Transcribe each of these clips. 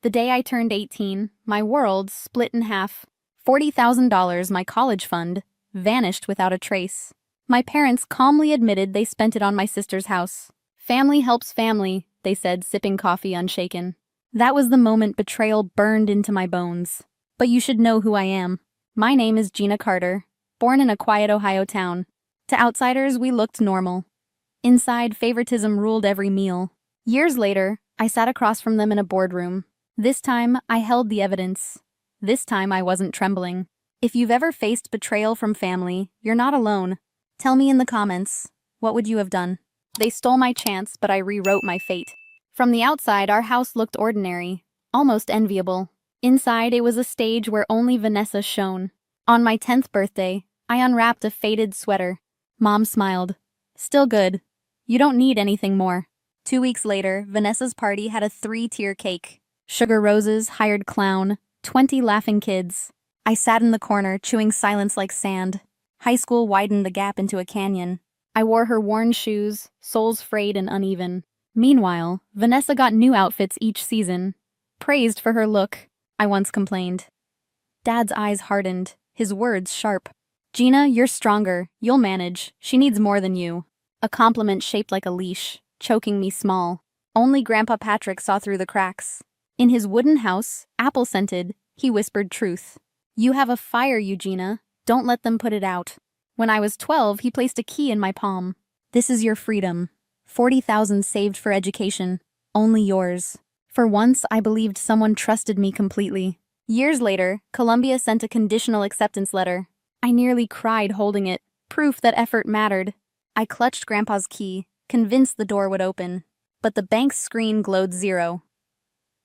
The day I turned 18, my world split in half. $40,000, my college fund, vanished without a trace. My parents calmly admitted they spent it on my sister's house. Family helps family, they said, sipping coffee unshaken. That was the moment betrayal burned into my bones. But you should know who I am. My name is Gina Carter, born in a quiet Ohio town. To outsiders, we looked normal. Inside, favoritism ruled every meal. Years later, I sat across from them in a boardroom. This time, I held the evidence. This time, I wasn't trembling. If you've ever faced betrayal from family, you're not alone. Tell me in the comments, what would you have done? They stole my chance, but I rewrote my fate. From the outside, our house looked ordinary, almost enviable. Inside, it was a stage where only Vanessa shone. On my 10th birthday, I unwrapped a faded sweater. Mom smiled. Still good. You don't need anything more. 2 weeks later, Vanessa's party had a 3-tier cake. Sugar roses, hired clown, 20 laughing kids. I sat in the corner, chewing silence like sand. High school widened the gap into a canyon. I wore her worn shoes, soles frayed and uneven. Meanwhile, Vanessa got new outfits each season. Praised for her look, I once complained. Dad's eyes hardened, his words sharp. Gina, you're stronger. You'll manage. She needs more than you. A compliment shaped like a leash, choking me small. Only Grandpa Patrick saw through the cracks. In his wooden house, apple-scented, he whispered truth. You have a fire, Eugenia. Don't let them put it out. When I was 12, he placed a key in my palm. This is your freedom. 40,000 saved for education. Only yours. For once, I believed someone trusted me completely. Years later, Columbia sent a conditional acceptance letter. I nearly cried holding it, proof that effort mattered. I clutched Grandpa's key, convinced the door would open. But the bank's screen glowed 0.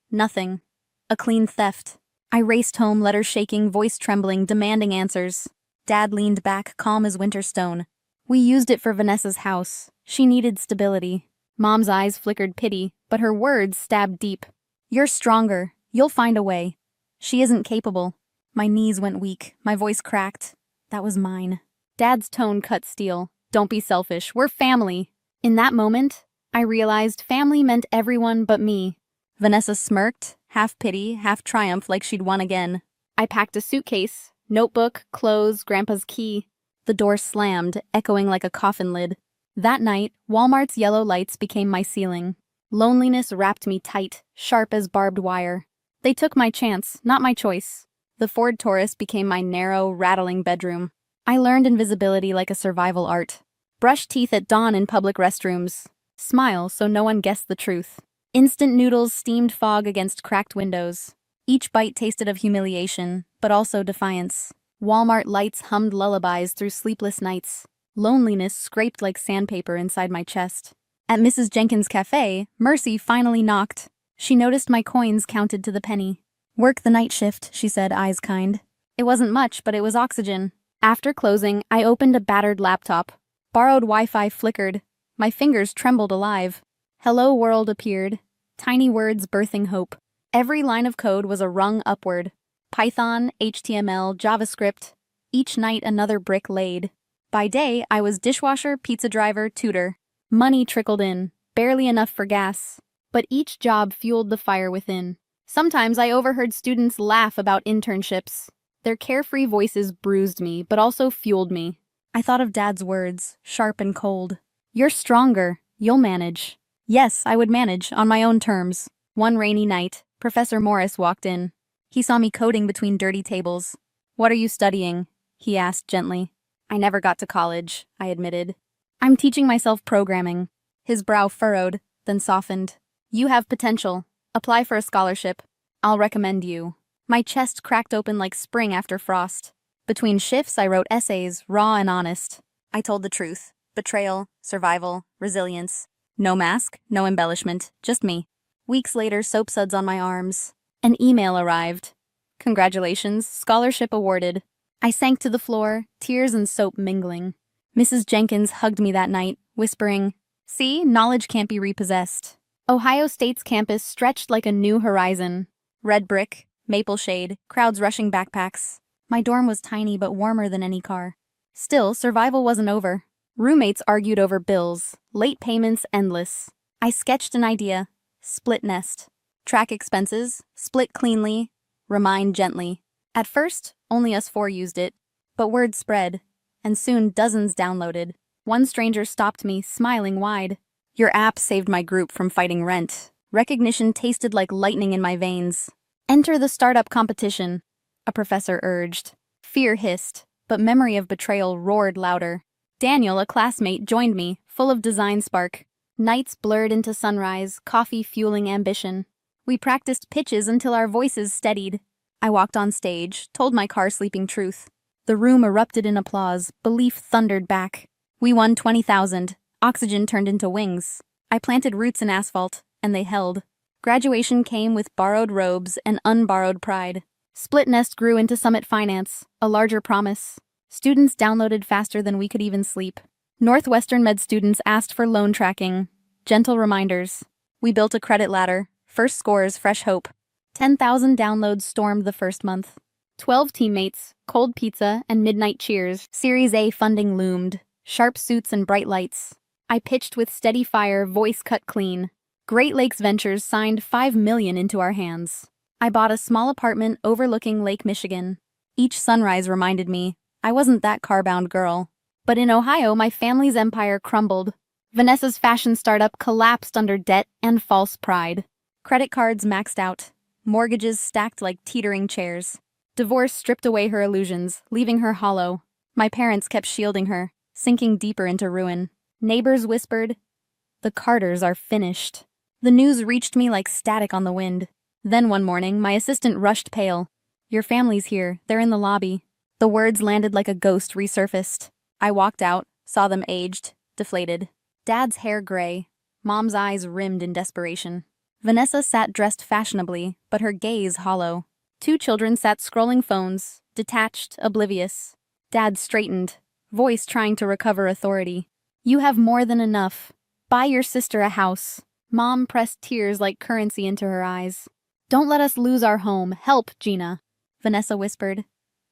Nothing. A clean theft. I raced home, letters shaking, voice trembling, demanding answers. Dad leaned back, calm as winter stone. We used it for Vanessa's house. She needed stability. Mom's eyes flickered pity, but her words stabbed deep. You're stronger. You'll find a way. She isn't capable. My knees went weak. My voice cracked. That was mine. Dad's tone cut steel. Don't be selfish. We're family. In that moment, I realized family meant everyone but me. Vanessa smirked, half pity, half triumph like she'd won again. I packed a suitcase, notebook, clothes, Grandpa's key. The door slammed, echoing like a coffin lid. That night, Walmart's yellow lights became my ceiling. Loneliness wrapped me tight, sharp as barbed wire. They took my chance, not my choice. The Ford Taurus became my narrow, rattling bedroom. I learned invisibility like a survival art. Brush teeth at dawn in public restrooms. Smile so no one guessed the truth. Instant noodles steamed fog against cracked windows. Each bite tasted of humiliation, but also defiance. Walmart lights hummed lullabies through sleepless nights. Loneliness scraped like sandpaper inside my chest. At Mrs. Jenkins' cafe, Mercy finally knocked. She noticed my coins counted to the penny. Work the night shift, she said, eyes kind. It wasn't much, but it was oxygen. After closing, I opened a battered laptop. Borrowed Wi-Fi flickered. My fingers trembled alive. Hello World appeared. Tiny words birthing hope. Every line of code was a rung upward. Python, HTML, JavaScript. Each night another brick laid. By day, I was dishwasher, pizza driver, tutor. Money trickled in, barely enough for gas. But each job fueled the fire within. Sometimes I overheard students laugh about internships. Their carefree voices bruised me, but also fueled me. I thought of Dad's words, sharp and cold. You're stronger. You'll manage. Yes, I would manage, on my own terms. One rainy night, Professor Morris walked in. He saw me coding between dirty tables. What are you studying? He asked gently. I never got to college, I admitted. I'm teaching myself programming. His brow furrowed, then softened. You have potential. Apply for a scholarship. I'll recommend you. My chest cracked open like spring after frost. Between shifts, I wrote essays, raw and honest. I told the truth. Betrayal, survival, resilience. No mask, no embellishment, just me. Weeks later, soap suds on my arms. An email arrived. Congratulations, scholarship awarded. I sank to the floor, tears and soap mingling. Mrs. Jenkins hugged me that night, whispering, See, knowledge can't be repossessed. Ohio State's campus stretched like a new horizon. Red brick, maple shade, crowds rushing backpacks. My dorm was tiny but warmer than any car. Still, survival wasn't over. Roommates argued over bills, late payments endless. I sketched an idea. Split nest. Track expenses, Split cleanly, remind gently. At first, only us four used it, but word spread, and soon dozens downloaded. One stranger stopped me, smiling wide. Your app saved my group from fighting rent. Recognition tasted like lightning in my veins. Enter the startup competition, a professor urged. Fear hissed, but memory of betrayal roared louder. Daniel, a classmate, joined me, full of design spark. Nights blurred into sunrise, coffee fueling ambition. We practiced pitches until our voices steadied. I walked on stage, told my car-sleeping truth. The room erupted in applause, belief thundered back. We won 20,000. Oxygen turned into wings. I planted roots in asphalt, and they held. Graduation came with borrowed robes and unborrowed pride. Split Nest grew into Summit Finance, a larger promise. Students downloaded faster than we could even sleep. Northwestern Med students asked for loan tracking, gentle reminders. We built a credit ladder, first scores, fresh hope. 10,000 downloads stormed the first month. 12 teammates, cold pizza, and midnight cheers. Series A funding loomed, sharp suits and bright lights. I pitched with steady fire, voice cut clean. Great Lakes Ventures signed $5 million into our hands. I bought a small apartment overlooking Lake Michigan. Each sunrise reminded me I wasn't that car-bound girl. But in Ohio, my family's empire crumbled. Vanessa's fashion startup collapsed under debt and false pride. Credit cards maxed out. Mortgages stacked like teetering chairs. Divorce stripped away her illusions, leaving her hollow. My parents kept shielding her, sinking deeper into ruin. Neighbors whispered, "The Carters are finished." The news reached me like static on the wind. Then one morning, my assistant rushed pale. "Your family's here. They're in the lobby." The words landed like a ghost resurfaced. I walked out, saw them aged, deflated. Dad's hair gray, Mom's eyes rimmed in desperation. Vanessa sat dressed fashionably, but her gaze hollow. Two children sat scrolling phones, detached, oblivious. Dad straightened, voice trying to recover authority. "You have more than enough. Buy your sister a house." Mom pressed tears like currency into her eyes. "Don't let us lose our home. Help, Gina." Vanessa whispered,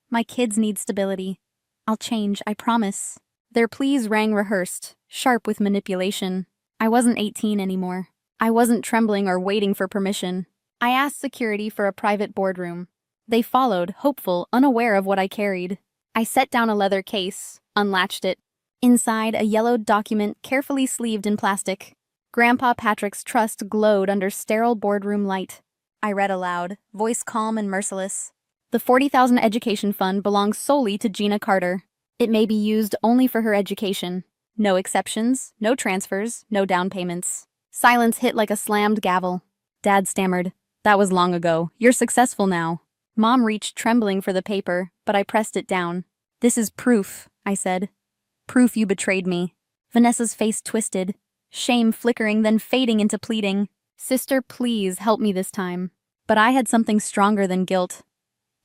"My kids need stability. I'll change, I promise." Their pleas rang rehearsed, sharp with manipulation. I wasn't 18 anymore. I wasn't trembling or waiting for permission. I asked security for a private boardroom. They followed, hopeful, unaware of what I carried. I set down a leather case, unlatched it. Inside, a yellowed document carefully sleeved in plastic. Grandpa Patrick's trust glowed under sterile boardroom light. I read aloud, voice calm and merciless. "The 40,000 education fund belongs solely to Gina Carter. It may be used only for her education. No exceptions, no transfers, no down payments." Silence hit like a slammed gavel. Dad stammered, "That was long ago. You're successful now." Mom reached trembling for the paper, but I pressed it down. "This is proof," I said. "Proof you betrayed me." Vanessa's face twisted, shame flickering, then fading into pleading. "Sister, please help me this time." But I had something stronger than guilt.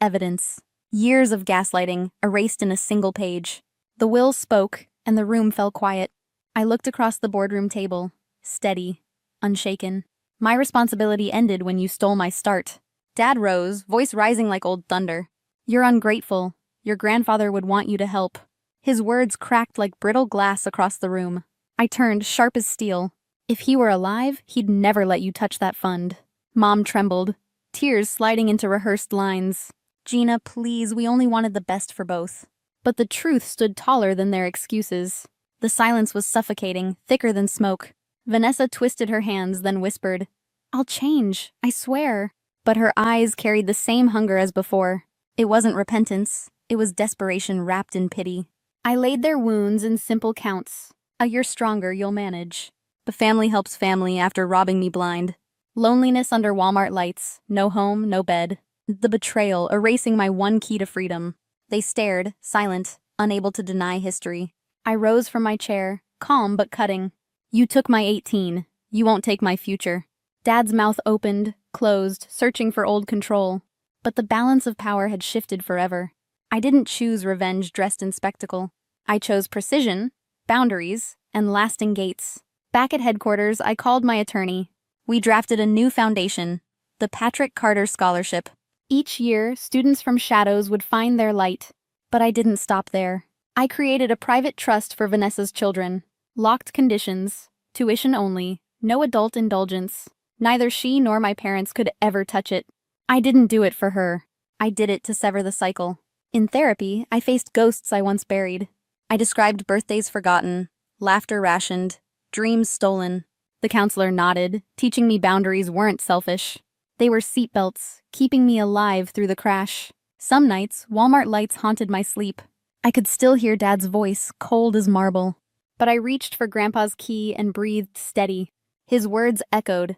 Evidence. Years of gaslighting, erased in a single page. The will spoke, and the room fell quiet. I looked across the boardroom table, steady, unshaken. "My responsibility ended when you stole my start." Dad rose, voice rising like old thunder. "You're ungrateful. Your grandfather would want you to help." His words cracked like brittle glass across the room. I turned, sharp as steel. "If he were alive, he'd never let you touch that fund." Mom trembled, tears sliding into rehearsed lines. "Gina, please, we only wanted the best for both." But the truth stood taller than their excuses. The silence was suffocating, thicker than smoke. Vanessa twisted her hands, then whispered, "I'll change, I swear." But her eyes carried the same hunger as before. It wasn't repentance, it was desperation wrapped in pity. I laid their wounds in simple counts. "A year stronger, you'll manage." The family helps family after robbing me blind. Loneliness under Walmart lights, no home, no bed. The betrayal, erasing my one key to freedom. They stared, silent, unable to deny history. I rose from my chair, calm but cutting. "You took my 18. You won't take my future." Dad's mouth opened, closed, searching for old control. But the balance of power had shifted forever. I didn't choose revenge dressed in spectacle. I chose precision, boundaries, and lasting gates. Back at headquarters, I called my attorney. We drafted a new foundation, the Patrick Carter Scholarship. Each year, students from Shadows would find their light. But I didn't stop there. I created a private trust for Vanessa's children. Locked conditions, tuition only, no adult indulgence. Neither she nor my parents could ever touch it. I didn't do it for her. I did it to sever the cycle. In therapy, I faced ghosts I once buried. I described birthdays forgotten, laughter rationed, dreams stolen. The counselor nodded, teaching me boundaries weren't selfish. They were seatbelts, keeping me alive through the crash. Some nights, Walmart lights haunted my sleep. I could still hear Dad's voice, cold as marble. But I reached for Grandpa's key and breathed steady. His words echoed.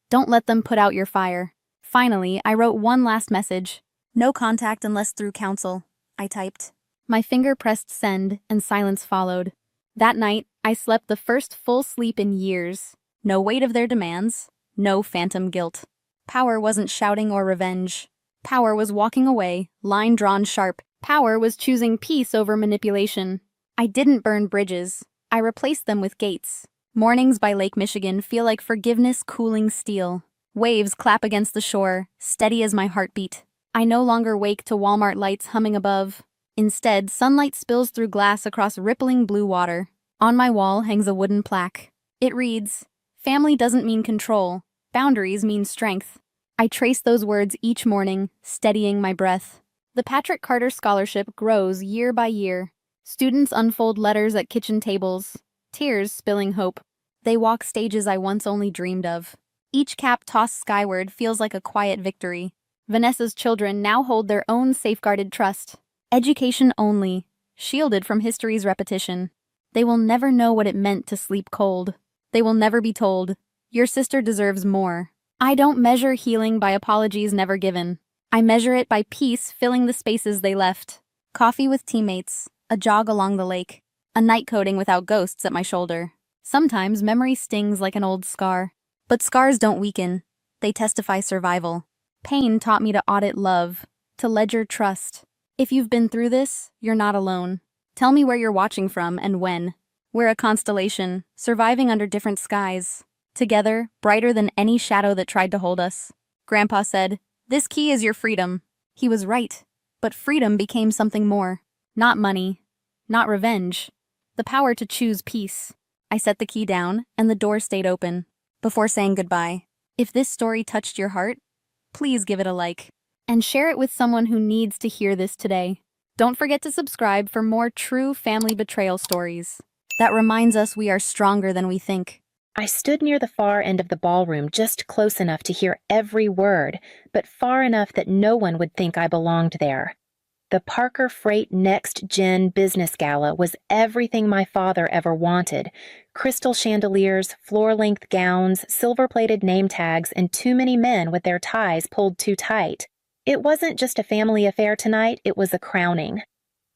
Don't let them put out your fire. Finally, I wrote one last message. No contact unless through counsel, I typed. My finger pressed send, and silence followed. That night, I slept the first full sleep in years. No weight of their demands, no phantom guilt. Power wasn't shouting or revenge. Power was walking away, line drawn sharp. Power was choosing peace over manipulation. I didn't burn bridges. I replaced them with gates. Mornings by Lake Michigan feel like forgiveness cooling steel. Waves clap against the shore, steady as my heartbeat. I no longer wake to Walmart lights humming above. Instead, sunlight spills through glass across rippling blue water. On my wall hangs a wooden plaque. It reads, "Family doesn't mean control. Boundaries mean strength." I trace those words each morning, steadying my breath. The Patrick Carter Scholarship grows year by year. Students unfold letters at kitchen tables, tears spilling hope. They walk stages I once only dreamed of. Each cap tossed skyward feels like a quiet victory. Vanessa's children now hold their own safeguarded trust. Education only, shielded from history's repetition. They will never know what it meant to sleep cold. They will never be told, your sister deserves more. I don't measure healing by apologies never given. I measure it by peace filling the spaces they left. Coffee with teammates, a jog along the lake, a night coding without ghosts at my shoulder. Sometimes memory stings like an old scar. But scars don't weaken. They testify survival. Pain taught me to audit love, to ledger trust. If you've been through this, you're not alone. Tell me where you're watching from and when. We're a constellation, surviving under different skies. Together, brighter than any shadow that tried to hold us. Grandpa said, "This key is your freedom." He was right. But freedom became something more. Not money. Not revenge. The power to choose peace. I set the key down, and the door stayed open. Before saying goodbye, if this story touched your heart, please give it a like. And share it with someone who needs to hear this today. Don't forget to subscribe for more true family betrayal stories. That reminds us we are stronger than we think. I stood near the far end of the ballroom, just close enough to hear every word, but far enough that no one would think I belonged there. The Parker Freight Next Gen Business Gala was everything my father ever wanted. Crystal chandeliers, floor-length gowns, silver-plated name tags, and too many men with their ties pulled too tight. It wasn't just a family affair tonight, it was a crowning.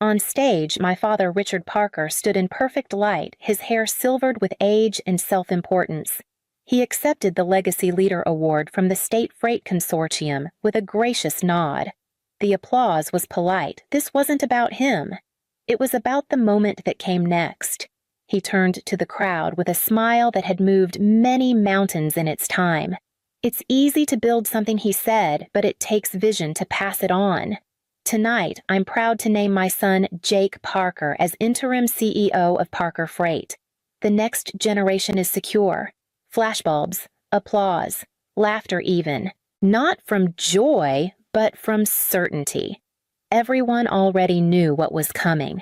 On stage, my father, Richard Parker, stood in perfect light, his hair silvered with age and self-importance. He accepted the Legacy Leader Award from the State Freight Consortium with a gracious nod. The applause was polite. This wasn't about him. It was about the moment that came next. He turned to the crowd with a smile that had moved many mountains in its time. It's easy to build something, he said, but it takes vision to pass it on. Tonight, I'm proud to name my son Jake Parker as interim CEO of Parker Freight. The next generation is secure. Flashbulbs, applause, laughter even. Not from joy, but from certainty. Everyone already knew what was coming.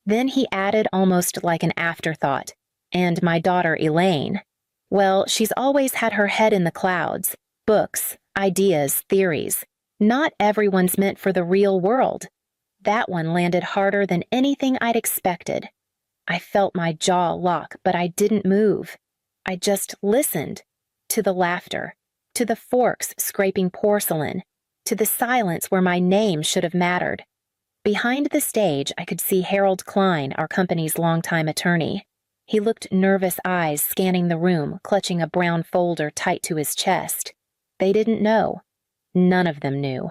Then he added almost like an afterthought, and my daughter Elaine. Well, she's always had her head in the clouds. Books, ideas, theories. Not everyone's meant for the real world. That one landed harder than anything I'd expected. I felt my jaw lock, but I didn't move. I just listened. To the laughter, to the forks scraping porcelain, to the silence where my name should have mattered. Behind the stage, I could see Harold Klein, our company's longtime attorney. He looked nervous eyes scanning the room, clutching a brown folder tight to his chest. They didn't know. None of them knew.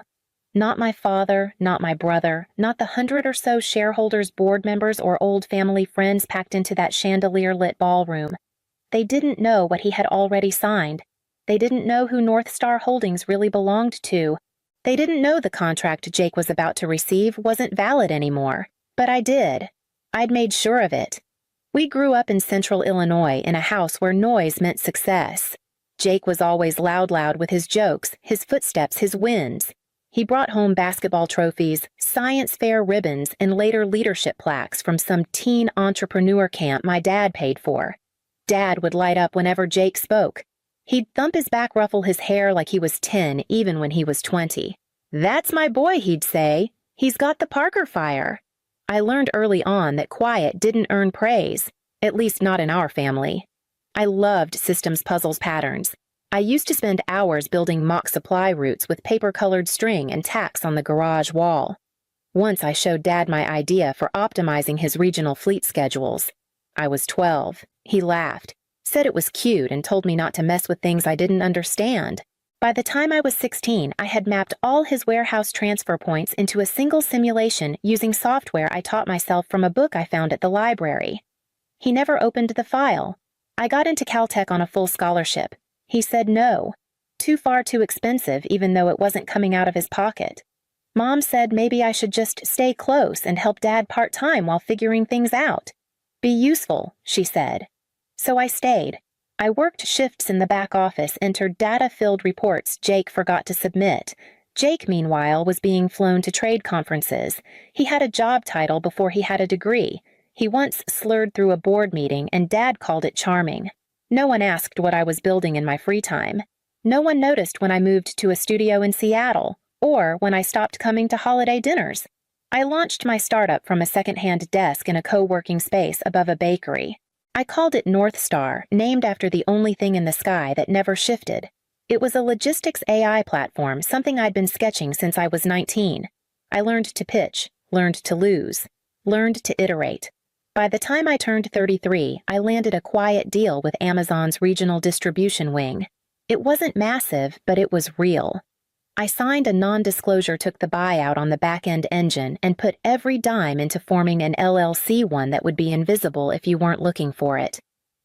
Not my father, not my brother, not the 100 or so shareholders, board members, or old family friends packed into that chandelier-lit ballroom. They didn't know what he had already signed. They didn't know who North Star Holdings really belonged to. They didn't know the contract Jake was about to receive wasn't valid anymore. But I did. I'd made sure of it. We grew up in central Illinois in a house where noise meant success. Jake was always loud with his jokes, his footsteps, his wins. He brought home basketball trophies, science fair ribbons, and later leadership plaques from some teen entrepreneur camp my dad paid for. Dad would light up whenever Jake spoke. He'd thump his back, ruffle his hair like he was 10, even when he was 20. "That's my boy," he'd say. "He's got the Parker fire." I learned early on that quiet didn't earn praise, at least not in our family. I loved systems puzzles patterns. I used to spend hours building mock supply routes with paper-colored string and tacks on the garage wall. Once I showed Dad my idea for optimizing his regional fleet schedules. I was 12. He laughed, said it was cute, and told me not to mess with things I didn't understand. By the time I was 16, I had mapped all his warehouse transfer points into a single simulation using software I taught myself from a book I found at the library. He never opened the file. I got into Caltech on a full scholarship. He said no. Too expensive, even though it wasn't coming out of his pocket. Mom said maybe I should just stay close and help Dad part-time while figuring things out. Be useful, she said. So I stayed. I worked shifts in the back office, entered data-filled reports Jake forgot to submit. Jake, meanwhile, was being flown to trade conferences. He had a job title before he had a degree. He once slurred through a board meeting, and Dad called it charming. No one asked what I was building in my free time. No one noticed when I moved to a studio in Seattle, or when I stopped coming to holiday dinners. I launched my startup from a second-hand desk in a co-working space above a bakery. I called it North Star, named after the only thing in the sky that never shifted. It was a logistics AI platform, something I'd been sketching since I was 19. I learned to pitch, learned to lose, learned to iterate. By the time I turned 33, I landed a quiet deal with Amazon's regional distribution wing. It wasn't massive, but it was real. I signed a non-disclosure, took the buyout on the back-end engine, and put every dime into forming an LLC, one that would be invisible if you weren't looking for it.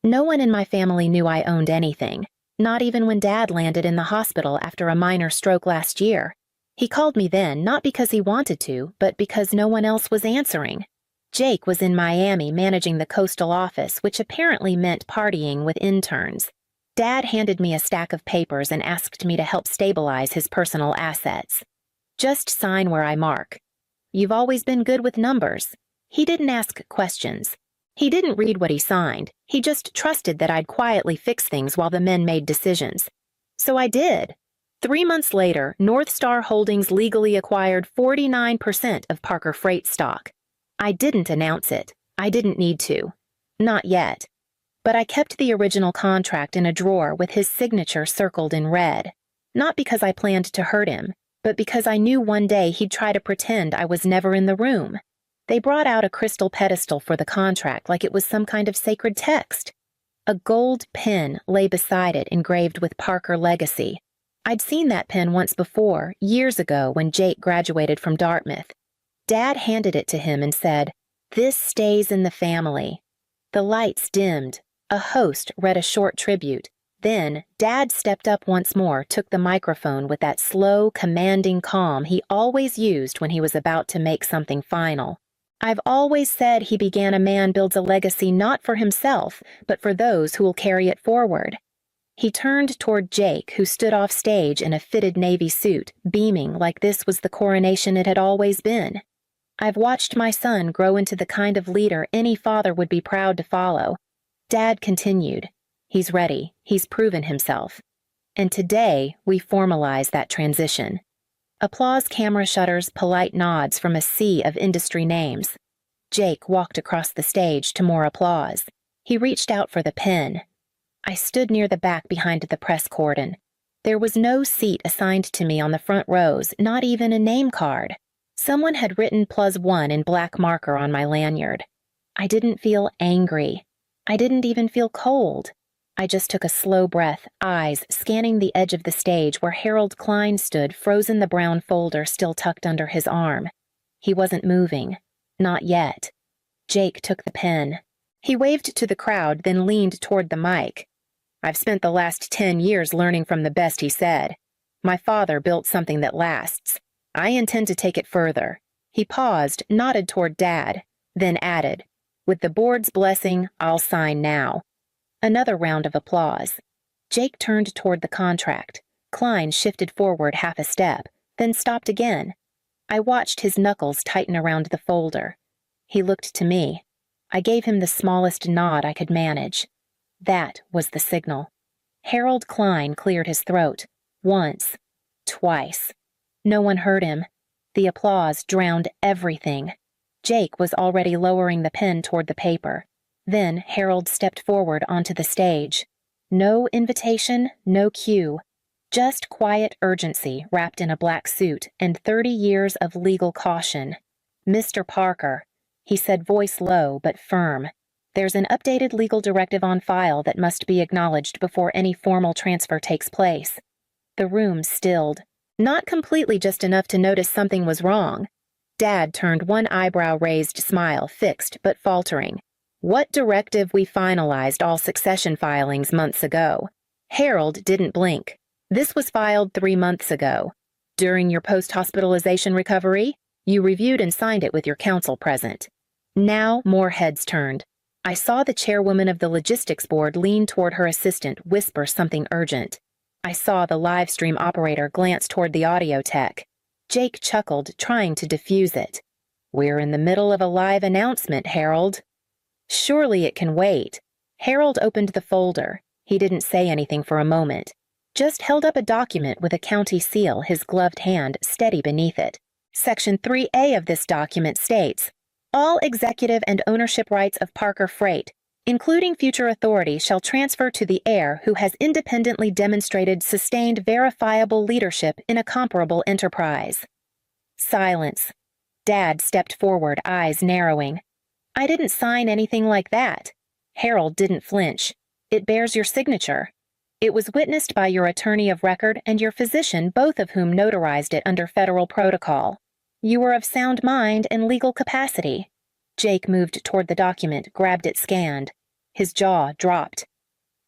No one in my family knew I owned anything, not even when Dad landed in the hospital after a minor stroke last year. He called me then, not because he wanted to, but because no one else was answering. Jake was in Miami managing the coastal office, which apparently meant partying with interns. Dad handed me a stack of papers and asked me to help stabilize his personal assets. Just sign where I mark. You've always been good with numbers. He didn't ask questions. He didn't read what he signed. He just trusted that I'd quietly fix things while the men made decisions. So I did. 3 months later, North Star Holdings legally acquired 49% of Parker Freight stock. I didn't announce it. I didn't need to. Not yet. But I kept the original contract in a drawer with his signature circled in red. Not because I planned to hurt him, but because I knew one day he'd try to pretend I was never in the room. They brought out a crystal pedestal for the contract like it was some kind of sacred text. A gold pen lay beside it, engraved with Parker Legacy. I'd seen that pen once before, years ago when Jake graduated from Dartmouth. Dad handed it to him and said, "This stays in the family." The lights dimmed. A host read a short tribute. Then, Dad stepped up once more, took the microphone with that slow, commanding calm he always used when he was about to make something final. "I've always said he began a man builds a legacy not for himself, but for those who will carry it forward." He turned toward Jake, who stood off stage in a fitted navy suit, beaming like this was the coronation it had always been. "I've watched my son grow into the kind of leader any father would be proud to follow." Dad continued. "He's ready. He's proven himself." And today, we formalize that transition. Applause, camera shutters, polite nods from a sea of industry names. Jake walked across the stage to more applause. He reached out for the pen. I stood near the back behind the press cordon. There was no seat assigned to me on the front rows, not even a name card. Someone had written +1 in black marker on my lanyard. I didn't feel angry. I didn't even feel cold. I just took a slow breath, eyes scanning the edge of the stage where Harold Klein stood, frozen, the brown folder still tucked under his arm. He wasn't moving. Not yet. Jake took the pen. He waved to the crowd, then leaned toward the mic. "I've spent the last 10 years learning from the best," he said. "My father built something that lasts. I intend to take it further." He paused, nodded toward Dad, then added, "With the board's blessing, I'll sign now." Another round of applause. Jake turned toward the contract. Klein shifted forward half a step, then stopped again. I watched his knuckles tighten around the folder. He looked to me. I gave him the smallest nod I could manage. That was the signal. Harold Klein cleared his throat. Once. Twice. No one heard him. The applause drowned everything. Jake was already lowering the pen toward the paper. Then Harold stepped forward onto the stage. No invitation, no cue. Just quiet urgency wrapped in a black suit and 30 years of legal caution. "Mr. Parker," he said, voice low but firm. "There's an updated legal directive on file that must be acknowledged before any formal transfer takes place." The room stilled. Not completely, just enough to notice something was wrong. Dad turned one eyebrow-raised smile, fixed but faltering. "What directive we finalized all succession filings months ago?" Harold didn't blink. "This was filed 3 months ago. During your post-hospitalization recovery, you reviewed and signed it with your counsel present." Now more heads turned. I saw the chairwoman of the logistics board lean toward her assistant, whisper something urgent. I saw the live stream operator glance toward the audio tech. Jake chuckled, trying to diffuse it. "We're in the middle of a live announcement, Harold." "Surely it can wait." Harold opened the folder. He didn't say anything for a moment. Just held up a document with a county seal, his gloved hand steady beneath it. Section 3A of this document states, "All executive and ownership rights of Parker Freight, including future authority, shall transfer to the heir who has independently demonstrated sustained verifiable leadership in a comparable enterprise." Silence. Dad stepped forward, eyes narrowing. "I didn't sign anything like that." Harold didn't flinch. "It bears your signature. It was witnessed by your attorney of record and your physician, both of whom notarized it under federal protocol. You were of sound mind and legal capacity." Jake moved toward the document, grabbed it, scanned. His jaw dropped.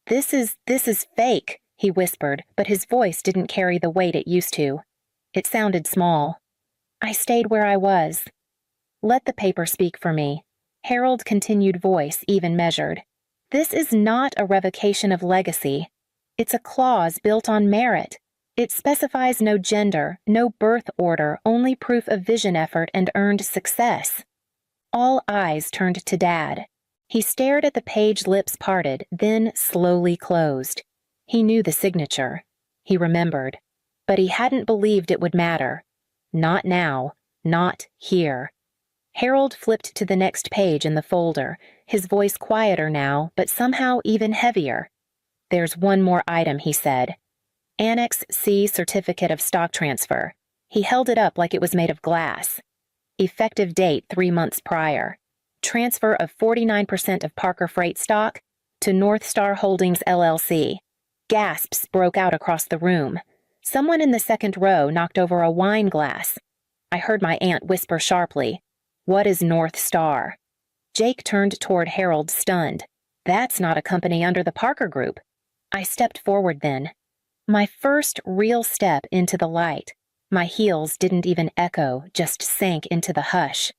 This is fake," he whispered, but his voice didn't carry the weight it used to. It sounded small. I stayed where I was. "Let the paper speak for me." Harold continued, voice even measured. "This is not a revocation of legacy. It's a clause built on merit. It specifies no gender, no birth order, only proof of vision effort and earned success." All eyes turned to Dad. He stared at the page, lips parted, then slowly closed. He knew the signature. He remembered. But he hadn't believed it would matter. Not now. Not here. Harold flipped to the next page in the folder, his voice quieter now, but somehow even heavier. "There's one more item," he said. "Annex C Certificate of Stock Transfer." He held it up like it was made of glass. "Effective date 3 months prior. Transfer of 49% of Parker Freight stock to North Star Holdings LLC." Gasps broke out across the room. Someone in the second row knocked over a wine glass. I heard my aunt whisper sharply, "What is North Star?" Jake turned toward Harold, stunned. "That's not a company under the Parker Group." I stepped forward then. My first real step into the light. My heels didn't even echo, just sank into the hush.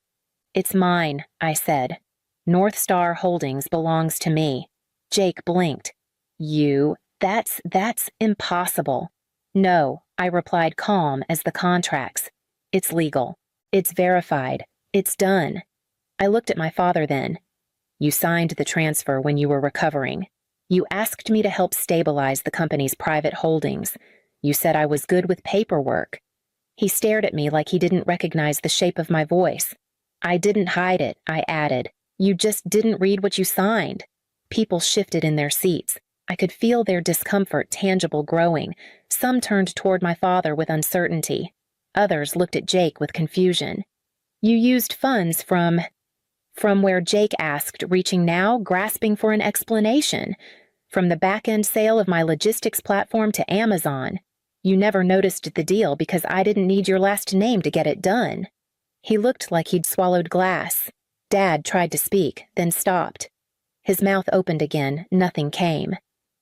"It's mine," I said. "North Star Holdings belongs to me." Jake blinked. That's impossible." "No," I replied, calm as the contracts. "It's legal. It's verified. It's done." I looked at my father then. "You signed the transfer when you were recovering. You asked me to help stabilize the company's private holdings. You said I was good with paperwork." He stared at me like he didn't recognize the shape of my voice. "I didn't hide it," I added. "You just didn't read what you signed." People shifted in their seats. I could feel their discomfort, tangible, growing. Some turned toward my father with uncertainty. Others looked at Jake with confusion. "You used funds from where?" Jake asked, reaching now, grasping for an explanation. "From the back-end sale of my logistics platform to Amazon. You never noticed the deal because I didn't need your last name to get it done." He looked like he'd swallowed glass. Dad tried to speak, then stopped. His mouth opened again, nothing came.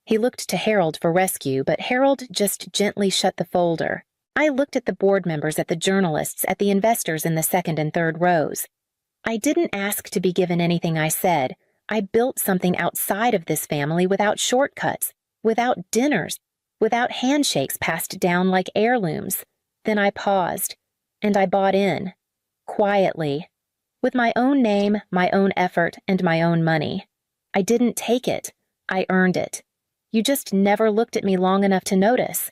He looked to Harold for rescue, but Harold just gently shut the folder. I looked at the board members, at the journalists, at the investors in the second and third rows. I didn't ask to be given anything I said. I built something outside of this family without shortcuts. without dinners, without handshakes passed down like heirlooms. Then I paused, and I bought in, quietly, with my own name, my own effort, and my own money. I didn't take it. I earned it. You just never looked at me long enough to notice.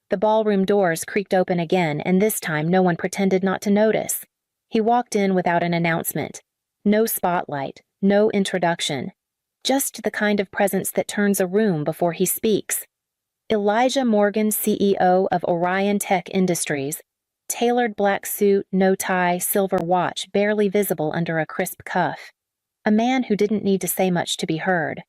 The ballroom doors creaked open again, and this time no one pretended not to notice. He walked in without an announcement. No spotlight, no introduction. Just the kind of presence that turns a room before he speaks. Elijah Morgan, CEO of Orion Tech Industries. Tailored black suit, no tie, silver watch barely visible under a crisp cuff. A man who didn't need to say much to be heard.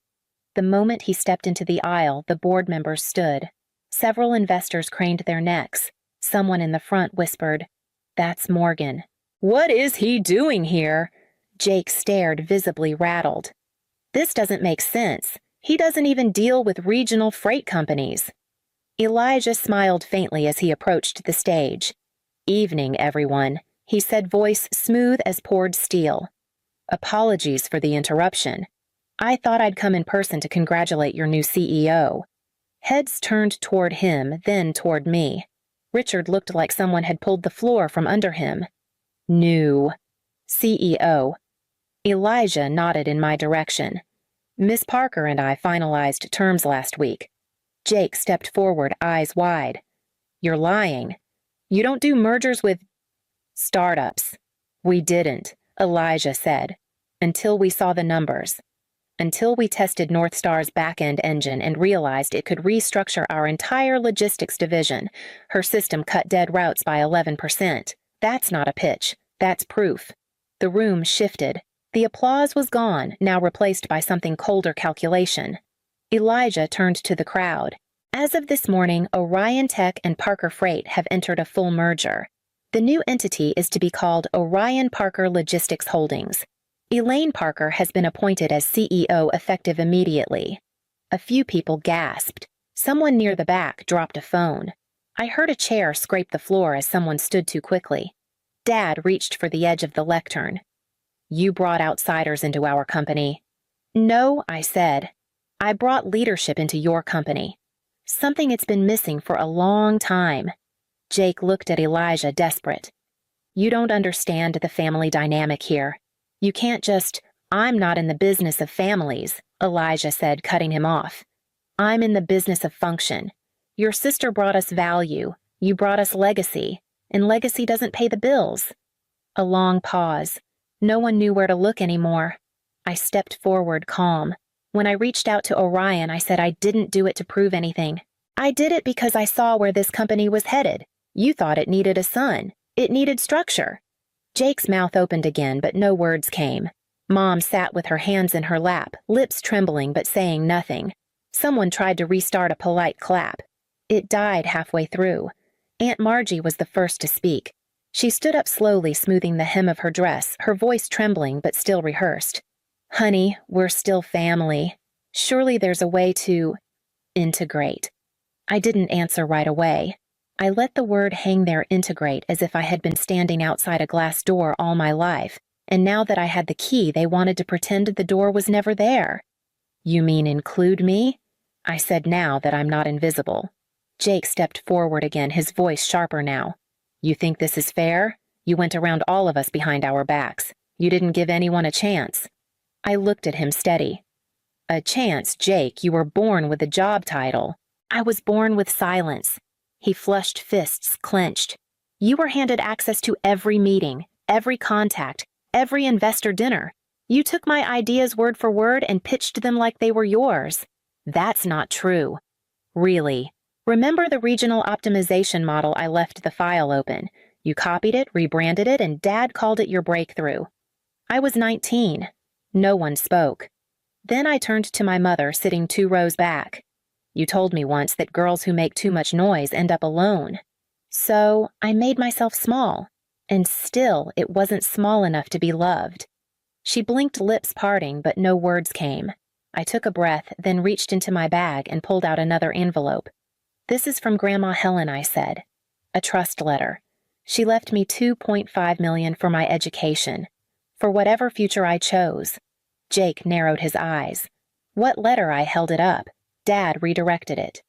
The moment he stepped into the aisle, the board members stood. Several investors craned their necks. Someone in the front whispered, "That's Morgan." "What is he doing here?" Jake stared, visibly rattled. "This doesn't make sense. He doesn't even deal with regional freight companies." Elijah smiled faintly as he approached the stage. "Evening, everyone," he said, voice smooth as poured steel. "Apologies for the interruption. I thought I'd come in person to congratulate your new CEO." Heads turned toward him, then toward me. Richard looked like someone had pulled the floor from under him. "New CEO." Elijah nodded in my direction. "Miss Parker and I finalized terms last week." Jake stepped forward, eyes wide. "You're lying. You don't do mergers with startups." "We didn't," Elijah said, "until we saw the numbers. Until we tested North Star's back-end engine and realized it could restructure our entire logistics division. Her system cut dead routes by 11%. That's not a pitch. That's proof." The room shifted. The applause was gone, now replaced by something colder calculation. Elijah turned to the crowd. "As of this morning, Orion Tech and Parker Freight have entered a full merger. The new entity is to be called Orion Parker Logistics Holdings. Elaine Parker has been appointed as CEO effective immediately." A few people gasped. Someone near the back dropped a phone. I heard a chair scrape the floor as someone stood too quickly. Dad reached for the edge of the lectern. "You brought outsiders into our company." "No," I said. "I brought leadership into your company. Something it's been missing for a long time." Jake looked at Elijah, desperate. "You don't understand the family dynamic here. You can't just—" "I'm not in the business of families," Elijah said, cutting him off. "I'm in the business of function. Your sister brought us value. You brought us legacy. And legacy doesn't pay the bills." A long pause. No one knew where to look anymore. I stepped forward, calm. When I reached out to Orion, I said I didn't do it to prove anything. I did it because I saw where this company was headed. You thought it needed a son. It needed structure. Jake's mouth opened again, but no words came. Mom sat with her hands in her lap, lips trembling but saying nothing. Someone tried to restart a polite clap. It died halfway through. Aunt Margie was the first to speak. She stood up slowly, smoothing the hem of her dress, her voice trembling but still rehearsed. "Honey, we're still family. Surely there's a way to integrate." I didn't answer right away. I let the word hang there, integrate, as if I had been standing outside a glass door all my life, and now that I had the key, they wanted to pretend the door was never there. "You mean include me?" I said, now that I'm not invisible. Jake stepped forward again, his voice sharper now. "You think this is fair? You went around all of us behind our backs. You didn't give anyone a chance." I looked at him steady. "A chance, Jake, you were born with a job title." "I was born with silence." He flushed, fists clenched. "You were handed access to every meeting, every contact, every investor dinner. You took my ideas word for word and pitched them like they were yours." "That's not true." "Really? Remember the regional optimization model I left the file open? You copied it, rebranded it, and Dad called it your breakthrough." I was 19. No one spoke. Then I turned to my mother, sitting 2 rows back. "You told me once that girls who make too much noise end up alone." So I made myself small, and still it wasn't small enough to be loved. She blinked, lips parting, but no words came. I took a breath, then reached into my bag and pulled out another envelope. "This is from Grandma Helen," I said. "A trust letter. She left me $2.5 million for my education, for whatever future I chose." Jake narrowed his eyes. "What letter?" I held it up. Dad redirected it.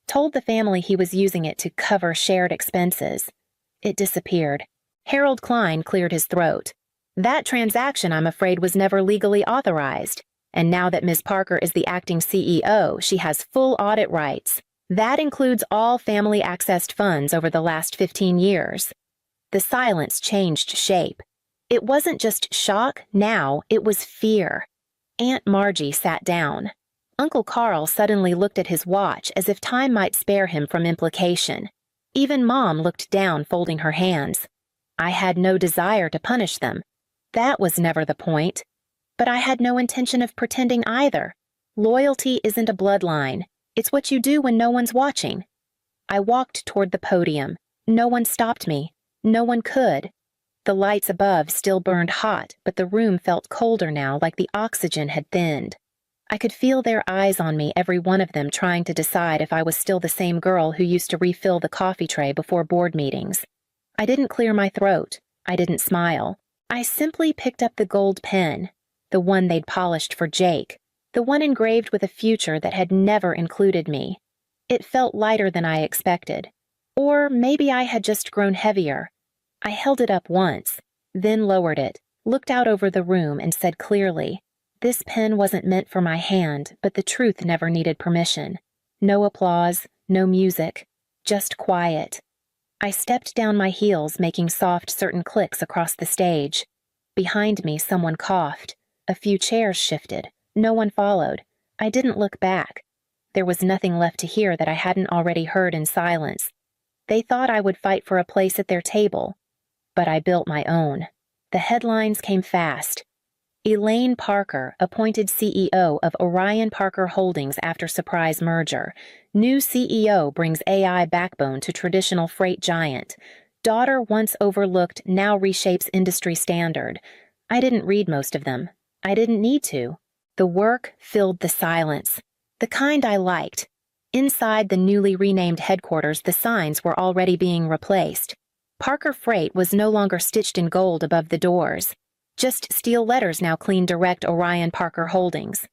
Told the family he was using it to cover shared expenses. It disappeared. Harold Klein cleared his throat. That transaction, I'm afraid, was never legally authorized. And now that Ms. Parker is the acting CEO, she has full audit rights. That includes all family-accessed funds over the last 15 years. The silence changed shape. It wasn't just shock now, it was fear. Aunt Margie sat down. Uncle Carl suddenly looked at his watch as if time might spare him from implication. Even Mom looked down, folding her hands. I had no desire to punish them. That was never the point. But I had no intention of pretending either. Loyalty isn't a bloodline. It's what you do when no one's watching. I walked toward the podium. No one stopped me. No one could. The lights above still burned hot, but the room felt colder now, like the oxygen had thinned. I could feel their eyes on me, every one of them trying to decide if I was still the same girl who used to refill the coffee tray before board meetings. I didn't clear my throat. I didn't smile. I simply picked up the gold pen, the one they'd polished for Jake, the one engraved with a future that had never included me. It felt lighter than I expected. Or maybe I had just grown heavier. I held it up once, then lowered it, looked out over the room, and said clearly, "This pen wasn't meant for my hand, but the truth never needed permission. No applause, no music, just quiet." I stepped down my heels, making soft, certain clicks across the stage. Behind me, someone coughed. A few chairs shifted. No one followed. I didn't look back. There was nothing left to hear that I hadn't already heard in silence. They thought I would fight for a place at their table. But I built my own. The headlines came fast. Elaine Parker, appointed CEO of Orion Parker Holdings after surprise merger. New CEO brings AI backbone to traditional freight giant. Daughter once overlooked, now reshapes industry standard. I didn't read most of them. I didn't need to. The work filled the silence. The kind I liked. Inside the newly renamed headquarters, the signs were already being replaced. Parker Freight was no longer stitched in gold above the doors. Just steel letters now clean direct Orion Parker Holdings.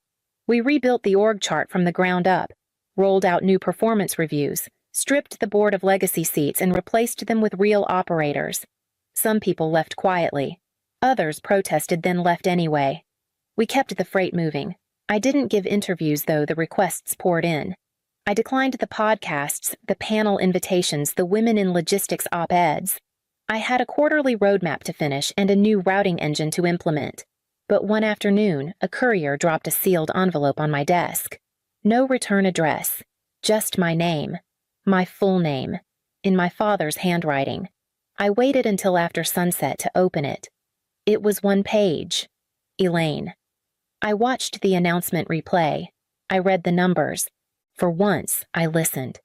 We rebuilt the org chart from the ground up, rolled out new performance reviews, stripped the board of legacy seats and replaced them with real operators. Some people left quietly. Others protested, then left anyway. We kept the freight moving. I didn't give interviews, though the requests poured in. I declined the podcasts, the panel invitations, the women in logistics op-eds. I had a quarterly roadmap to finish and a new routing engine to implement. But one afternoon, a courier dropped a sealed envelope on my desk. No return address, just my name, my full name, in my father's handwriting. I waited until after sunset to open it. It was one page. Elaine. I watched the announcement replay. I read the numbers. For once, I listened.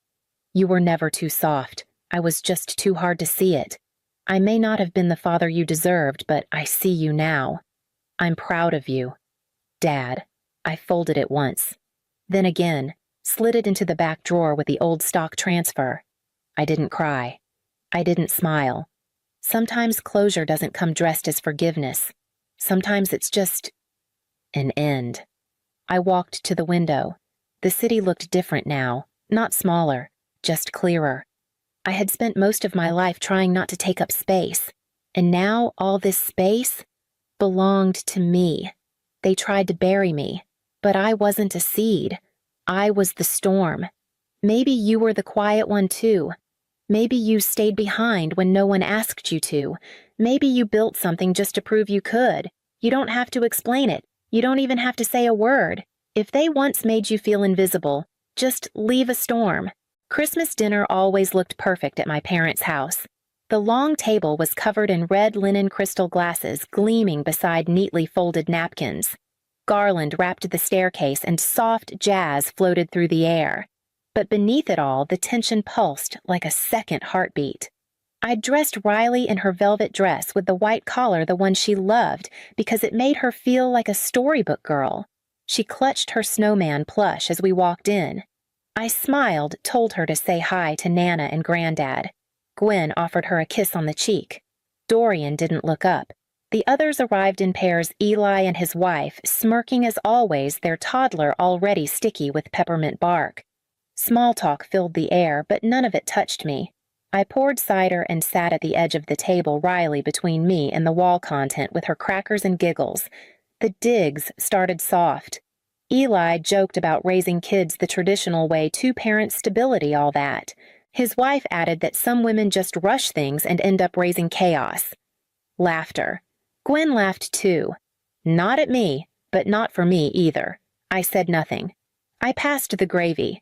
You were never too soft. I was just too hard to see it. I may not have been the father you deserved, but I see you now. I'm proud of you. Dad. I folded it once. Then again, slid it into the back drawer with the old stock transfer. I didn't cry. I didn't smile. Sometimes closure doesn't come dressed as forgiveness. Sometimes it's just an end. I walked to the window. The city looked different now, not smaller, just clearer. I had spent most of my life trying not to take up space, and now all this space belonged to me. They tried to bury me, but I wasn't a seed. I was the storm. Maybe you were the quiet one too. Maybe you stayed behind when no one asked you to. Maybe you built something just to prove you could. You don't have to explain it. You don't even have to say a word. If they once made you feel invisible, just leave a storm. Christmas dinner always looked perfect at my parents' house. The long table was covered in red linen crystal glasses gleaming beside neatly folded napkins. Garland wrapped the staircase and soft jazz floated through the air. But beneath it all, the tension pulsed like a second heartbeat. I'd dressed Riley in her velvet dress with the white collar, the one she loved, because it made her feel like a storybook girl. She clutched her snowman plush as we walked in. I smiled, told her to say hi to Nana and Granddad. Gwen offered her a kiss on the cheek. Dorian didn't look up. The others arrived in pairs, Eli and his wife, smirking as always, their toddler already sticky with peppermint bark. Small talk filled the air, but none of it touched me. I poured cider and sat at the edge of the table, Riley between me and the wall content with her crackers and giggles. The digs started soft. Eli joked about raising kids the traditional way, two-parent stability, all that. His wife added that some women just rush things and end up raising chaos. Laughter. Gwen laughed too. Not at me, but not for me either. I said nothing. I passed the gravy.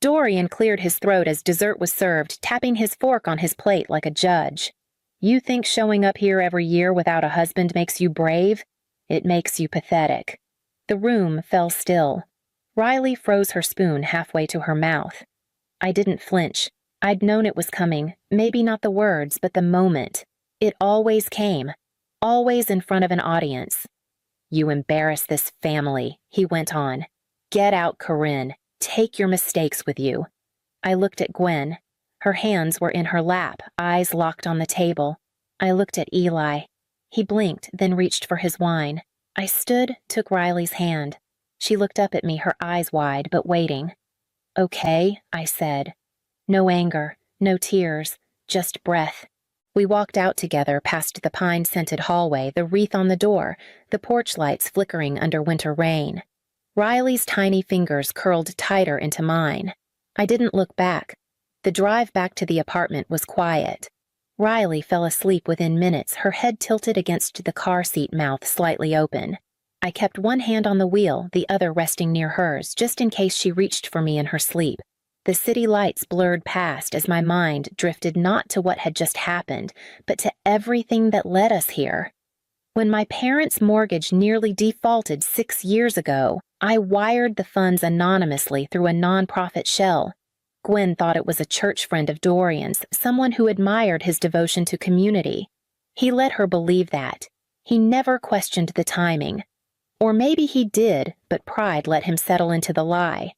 Dorian cleared his throat as dessert was served, tapping his fork on his plate like a judge. You think showing up here every year without a husband makes you brave? It makes you pathetic. The room fell still. Riley froze her spoon halfway to her mouth. I didn't flinch. I'd known it was coming, maybe not the words, but the moment. It always came, always in front of an audience. You embarrass this family, he went on. Get out, Corinne. Take your mistakes with you. I looked at Gwen. Her hands were in her lap, eyes locked on the table. I looked at Eli. He blinked, then reached for his wine. I stood, took Riley's hand. She looked up at me, her eyes wide, but waiting. Okay, I said. No anger, no tears, just breath. We walked out together past the pine-scented hallway, the wreath on the door, the porch lights flickering under winter rain. Riley's tiny fingers curled tighter into mine. I didn't look back. The drive back to the apartment was quiet. Riley fell asleep within minutes, her head tilted against the car seat mouth slightly open. I kept one hand on the wheel, the other resting near hers, just in case she reached for me in her sleep. The city lights blurred past as my mind drifted not to what had just happened, but to everything that led us here. When my parents' mortgage nearly defaulted 6 years ago, I wired the funds anonymously through a nonprofit shell. Gwen thought it was a church friend of Dorian's, someone who admired his devotion to community. He let her believe that. He never questioned the timing. Or maybe he did, but pride let him settle into the lie.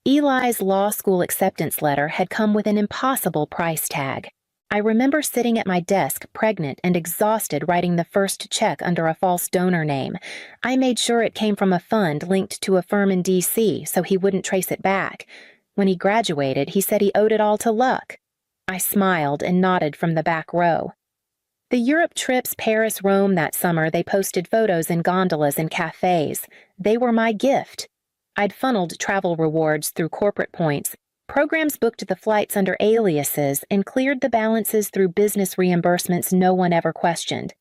Eli's law school acceptance letter had come with an impossible price tag. I remember sitting at my desk, pregnant and exhausted, writing the first check under a false donor name. I made sure it came from a fund linked to a firm in D.C. so he wouldn't trace it back. When he graduated, he said he owed it all to luck. I smiled and nodded from the back row. The Europe trips, Paris, Rome that summer, they posted photos in gondolas and cafes. They were my gift. I'd funneled travel rewards through corporate points, programs booked the flights under aliases, and cleared the balances through business reimbursements no one ever questioned.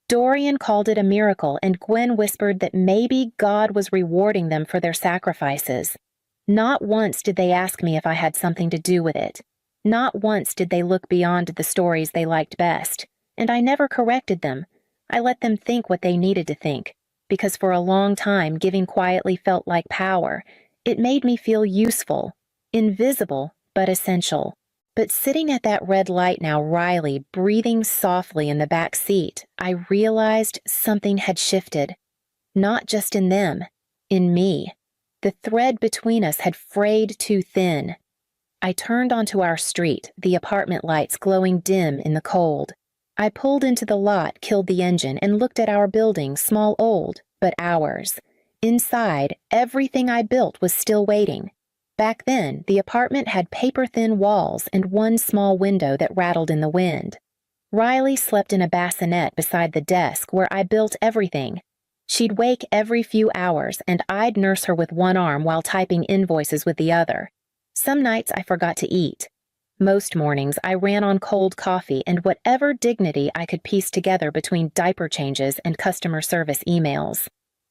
Dorian called it a miracle, and Gwen whispered that maybe God was rewarding them for their sacrifices. Not once did they ask me if I had something to do with it. Not once did they look beyond the stories they liked best. And I never corrected them. I let them think what they needed to think, because for a long time giving quietly felt like power. It made me feel useful, invisible, but essential. But sitting at that red light now, Riley breathing softly in the back seat, I realized something had shifted. Not just in them, in me. The thread between us had frayed too thin. I turned onto our street, the apartment lights glowing dim in the cold. I pulled into the lot, killed the engine, and looked at our building, small old, but ours. Inside, everything I built was still waiting. Back then, the apartment had paper-thin walls and one small window that rattled in the wind. Riley slept in a bassinet beside the desk where I built everything. She'd wake every few hours, and I'd nurse her with one arm while typing invoices with the other. Some nights I forgot to eat. Most mornings I ran on cold coffee and whatever dignity I could piece together between diaper changes and customer service emails.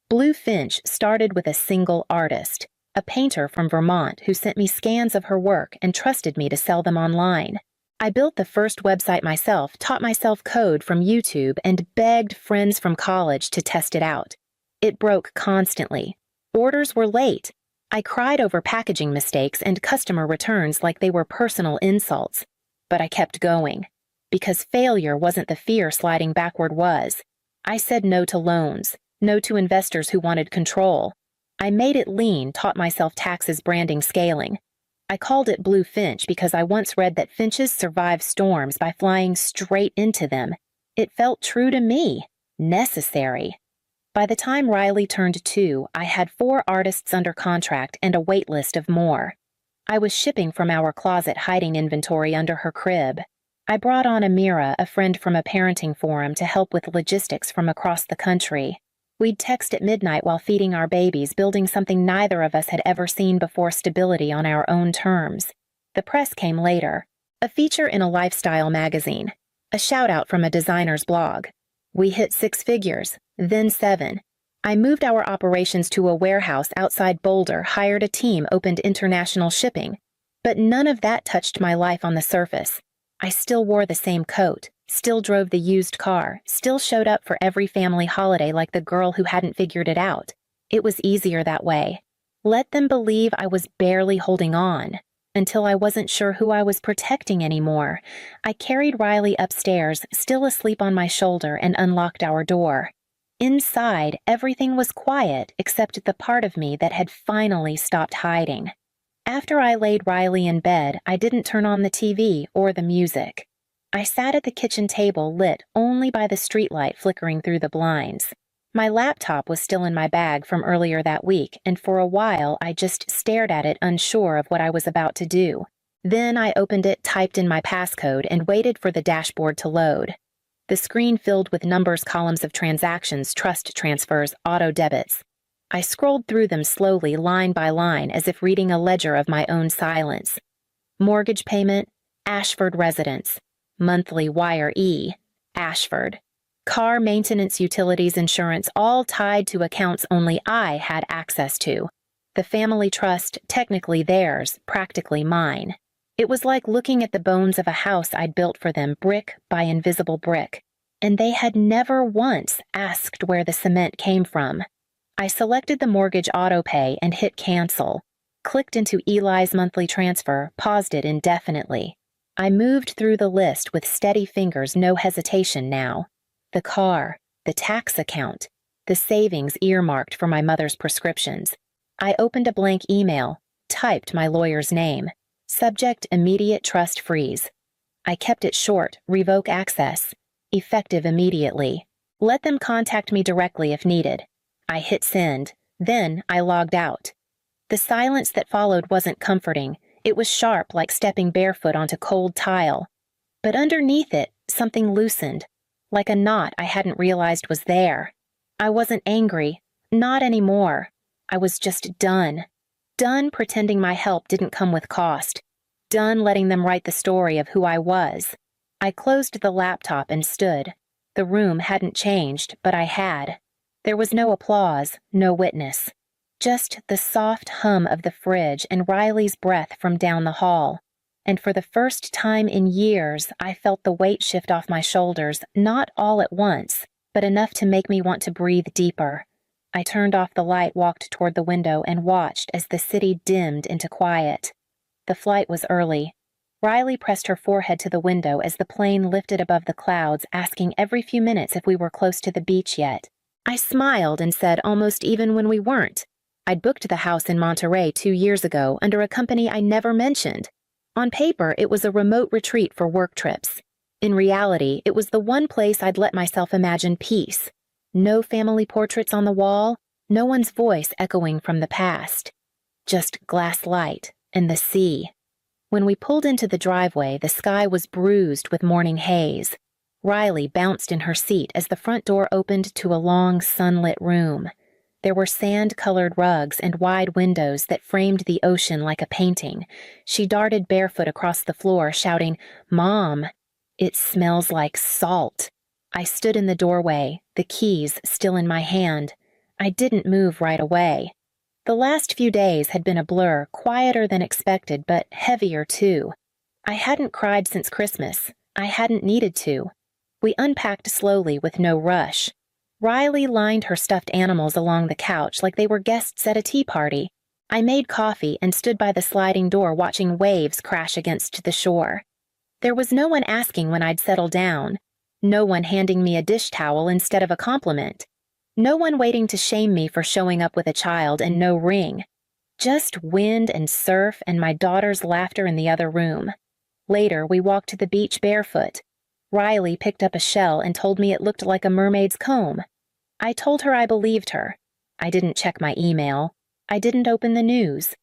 Blue Finch started with a single artist, a painter from Vermont who sent me scans of her work and trusted me to sell them online. I built the first website myself, taught myself code from YouTube, and begged friends from college to test it out. It broke constantly. Orders were late. I cried over packaging mistakes and customer returns like they were personal insults. But I kept going. Because failure wasn't the fear sliding backward was. I said no to loans, no to investors who wanted control. I made it lean, taught myself taxes, branding, scaling. I called it Blue Finch because I once read that finches survive storms by flying straight into them. It felt true to me. necessary. By the time Riley turned 2, I had 4 artists under contract and a wait list of more. I was shipping from our closet hiding inventory under her crib. I brought on Amira, a friend from a parenting forum, to help with logistics from across the country. We'd text at midnight while feeding our babies, building something neither of us had ever seen before: stability on our own terms. The press came later. A feature in a lifestyle magazine. A shout-out from a designer's blog. We hit 6 figures, then 7. I moved our operations to a warehouse outside Boulder, hired a team, opened international shipping. But none of that touched my life on the surface. I still wore the same coat, still drove the used car, still showed up for every family holiday like the girl who hadn't figured it out. It was easier that way. Let them believe I was barely holding on, until I wasn't sure who I was protecting anymore. I carried Riley upstairs, still asleep on my shoulder, and unlocked our door. Inside, everything was quiet except the part of me that had finally stopped hiding. After I laid Riley in bed, I didn't turn on the TV or the music. I sat at the kitchen table, lit only by the streetlight flickering through the blinds. My laptop was still in my bag from earlier that week, and for a while I just stared at it, unsure of what I was about to do. Then I opened it, typed in my passcode, and waited for the dashboard to load. The screen filled with numbers, columns of transactions, trust transfers, auto debits. I scrolled through them slowly, line by line, as if reading a ledger of my own silence. Mortgage payment, Ashford residence. Monthly wire E, Ashford. Car maintenance, utilities, insurance, all tied to accounts only I had access to. The family trust, technically theirs, practically mine. It was like looking at the bones of a house I'd built for them, brick by invisible brick. And they had never once asked where the cement came from. I selected the mortgage auto pay and hit cancel. Clicked into Eli's monthly transfer, paused it indefinitely. I moved through the list with steady fingers, no hesitation now. The car, the tax account, the savings earmarked for my mother's prescriptions. I opened a blank email, typed my lawyer's name. Subject: immediate trust freeze. I kept it short: revoke access. Effective immediately. Let them contact me directly if needed. I hit send. Then I logged out. The silence that followed wasn't comforting. It was sharp, like stepping barefoot onto cold tile. But underneath it, something loosened, like a knot I hadn't realized was there. I wasn't angry. Not anymore. I was just done. Done pretending my help didn't come with cost. Done letting them write the story of who I was. I closed the laptop and stood. The room hadn't changed, but I had. There was no applause, no witness. Just the soft hum of the fridge and Riley's breath from down the hall. And for the first time in years, I felt the weight shift off my shoulders, not all at once, but enough to make me want to breathe deeper. I turned off the light, walked toward the window, and watched as the city dimmed into quiet. The flight was early. Riley pressed her forehead to the window as the plane lifted above the clouds, asking every few minutes if we were close to the beach yet. I smiled and said almost even when we weren't. I'd booked the house in Monterey 2 years ago under a company I never mentioned. On paper, it was a remote retreat for work trips. In reality, it was the one place I'd let myself imagine peace. No family portraits on the wall, no one's voice echoing from the past. Just glass light and the sea. When we pulled into the driveway, the sky was bruised with morning haze. Riley bounced in her seat as the front door opened to a long, sunlit room. There were sand-colored rugs and wide windows that framed the ocean like a painting. She darted barefoot across the floor, shouting, "Mom, it smells like salt." I stood in the doorway, the keys still in my hand. I didn't move right away. The last few days had been a blur, quieter than expected, but heavier too. I hadn't cried since Christmas. I hadn't needed to. We unpacked slowly with no rush. Riley lined her stuffed animals along the couch like they were guests at a tea party. I made coffee and stood by the sliding door watching waves crash against the shore. There was no one asking when I'd settle down. No one handing me a dish towel instead of a compliment. No one waiting to shame me for showing up with a child and no ring. Just wind and surf and my daughter's laughter in the other room. Later, we walked to the beach barefoot. Riley picked up a shell and told me it looked like a mermaid's comb. I told her I believed her. I didn't check my email. I didn't open the news.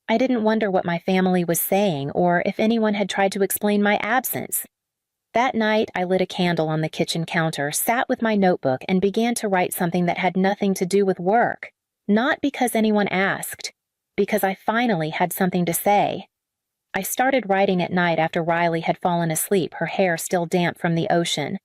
I didn't wonder what my family was saying or if anyone had tried to explain my absence. That night, I lit a candle on the kitchen counter, sat with my notebook, and began to write something that had nothing to do with work. Not because anyone asked, because I finally had something to say. I started writing at night after Riley had fallen asleep, her hair still damp from the ocean.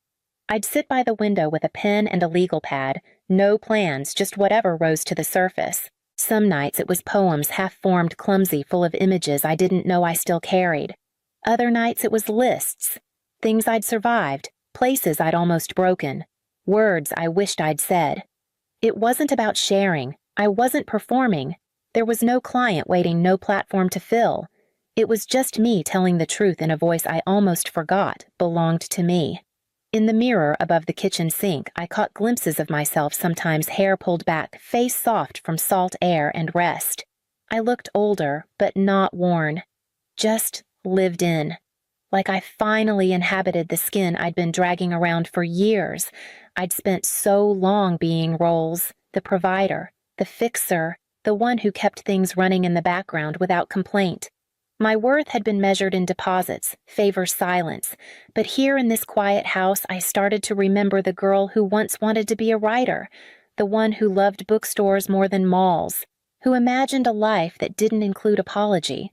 I'd sit by the window with a pen and a legal pad, no plans, just whatever rose to the surface. Some nights it was poems half-formed, clumsy, full of images I didn't know I still carried. Other nights it was lists. Things I'd survived, places I'd almost broken, words I wished I'd said. It wasn't about sharing. I wasn't performing. There was no client waiting, no platform to fill. It was just me telling the truth in a voice I almost forgot belonged to me. In the mirror above the kitchen sink, I caught glimpses of myself, sometimes hair pulled back, face soft from salt air and rest. I looked older, but not worn. Just lived in. Like I finally inhabited the skin I'd been dragging around for years. I'd spent so long being roles, the provider, the fixer, the one who kept things running in the background without complaint. My worth had been measured in deposits, favor, silence, but here in this quiet house I started to remember the girl who once wanted to be a writer, the one who loved bookstores more than malls, who imagined a life that didn't include apology.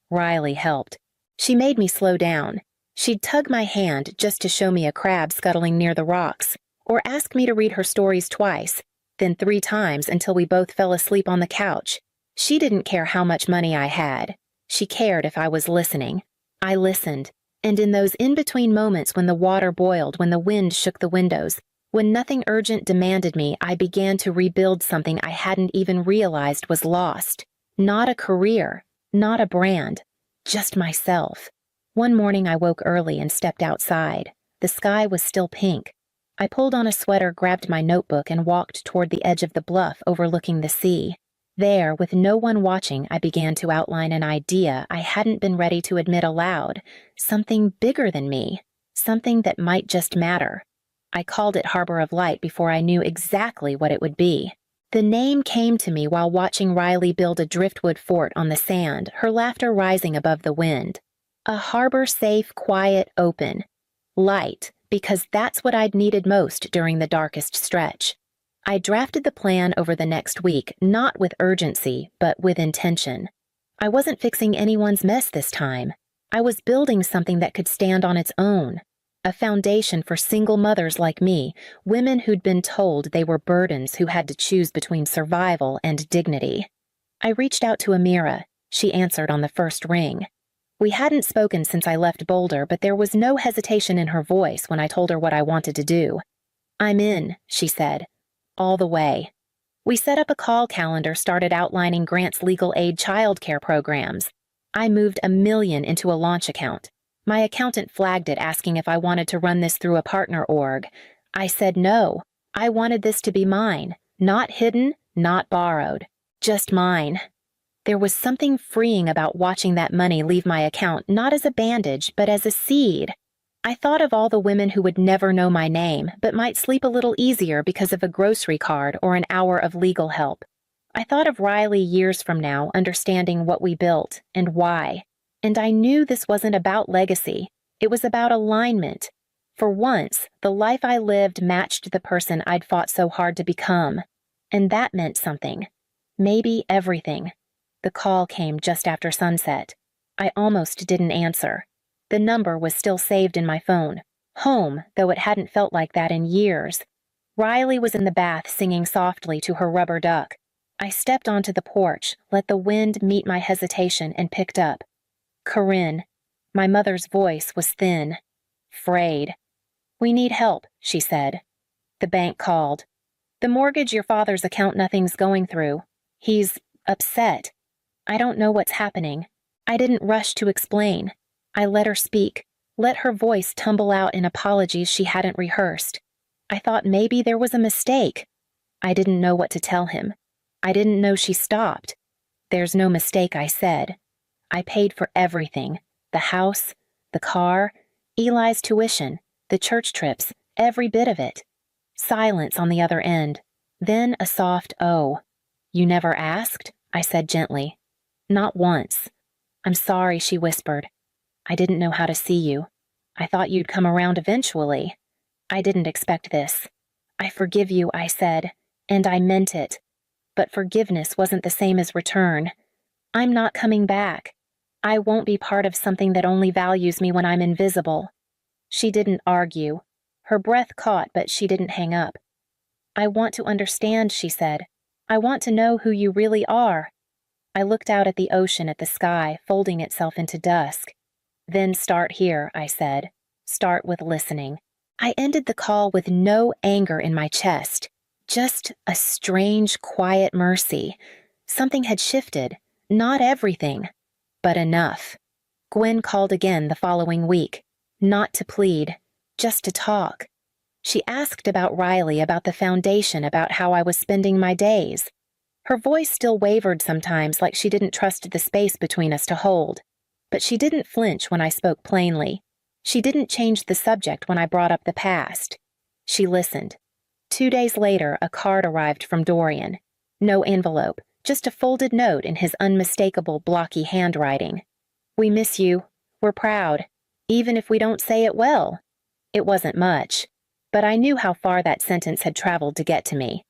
Riley helped. She made me slow down. She'd tug my hand just to show me a crab scuttling near the rocks, or ask me to read her stories twice, then 3 times until we both fell asleep on the couch. She didn't care how much money I had. She cared if I was listening. I listened, and in those in-between moments when the water boiled, when the wind shook the windows, when nothing urgent demanded me, I began to rebuild something I hadn't even realized was lost. Not a career, not a brand, just myself. One morning I woke early and stepped outside. The sky was still pink. I pulled on a sweater, grabbed my notebook, and walked toward the edge of the bluff overlooking the sea. There, with no one watching, I began to outline an idea I hadn't been ready to admit aloud, something bigger than me, something that might just matter. I called it Harbor of Light before I knew exactly what it would be. The name came to me while watching Riley build a driftwood fort on the sand, her laughter rising above the wind. A harbor safe, quiet, open. Light, because that's what I'd needed most during the darkest stretch. I drafted the plan over the next week, not with urgency, but with intention. I wasn't fixing anyone's mess this time. I was building something that could stand on its own. A foundation for single mothers like me, women who'd been told they were burdens who had to choose between survival and dignity. I reached out to Amira. She answered on the first ring. We hadn't spoken since I left Boulder, but there was no hesitation in her voice when I told her what I wanted to do. "I'm in," she said. All the way. We set up a call calendar, started outlining Grant's legal aid childcare programs. I moved $1 million into a launch account. My accountant flagged it, asking if I wanted to run this through a partner org. I said no. I wanted this to be mine. Not hidden, not borrowed. Just mine. There was something freeing about watching that money leave my account, not as a bandage, but as a seed. I thought of all the women who would never know my name, but might sleep a little easier because of a grocery card or an hour of legal help. I thought of Riley years from now, understanding what we built and why. And I knew this wasn't about legacy. It was about alignment. For once, the life I lived matched the person I'd fought so hard to become. And that meant something. Maybe everything. The call came just after sunset. I almost didn't answer. The number was still saved in my phone. Home, though it hadn't felt like that in years. Riley was in the bath singing softly to her rubber duck. I stepped onto the porch, let the wind meet my hesitation, and picked up. "Corinne." My mother's voice was thin, frayed. "We need help," she said. The bank called. "The mortgage your father's account nothing's going through. He's upset. I don't know what's happening." I didn't rush to explain. I let her speak, let her voice tumble out in apologies she hadn't rehearsed. I thought maybe there was a mistake. I didn't know what to tell him. I didn't know she stopped. "There's no mistake," I said. "I paid for everything. The house, the car, Eli's tuition. The church trips, every bit of it. Silence on the other end. Then a soft "oh." "You never asked?" I said gently. "Not once." "I'm sorry," she whispered. "I didn't know how to see you. I thought you'd come around eventually. I didn't expect this." "I forgive you," I said, and I meant it. But forgiveness wasn't the same as return. "I'm not coming back. I won't be part of something that only values me when I'm invisible." She didn't argue. Her breath caught, but she didn't hang up. "I want to understand," she said. "I want to know who you really are." I looked out at the ocean, at the sky, folding itself into dusk. "Then start here," I said. "Start with listening." I ended the call with no anger in my chest, just a strange, quiet mercy. Something had shifted. Not everything, but enough. Gwen called again the following week, not to plead, just to talk. She asked about Riley, about the foundation, about how I was spending my days. Her voice still wavered sometimes, like she didn't trust the space between us to hold. But she didn't flinch when I spoke plainly. She didn't change the subject when I brought up the past. She listened. 2 days later, a card arrived from Dorian. No envelope, just a folded note in his unmistakable, blocky handwriting. "We miss you. We're proud. Even if we don't say it well." It wasn't much, but I knew how far that sentence had traveled to get to me.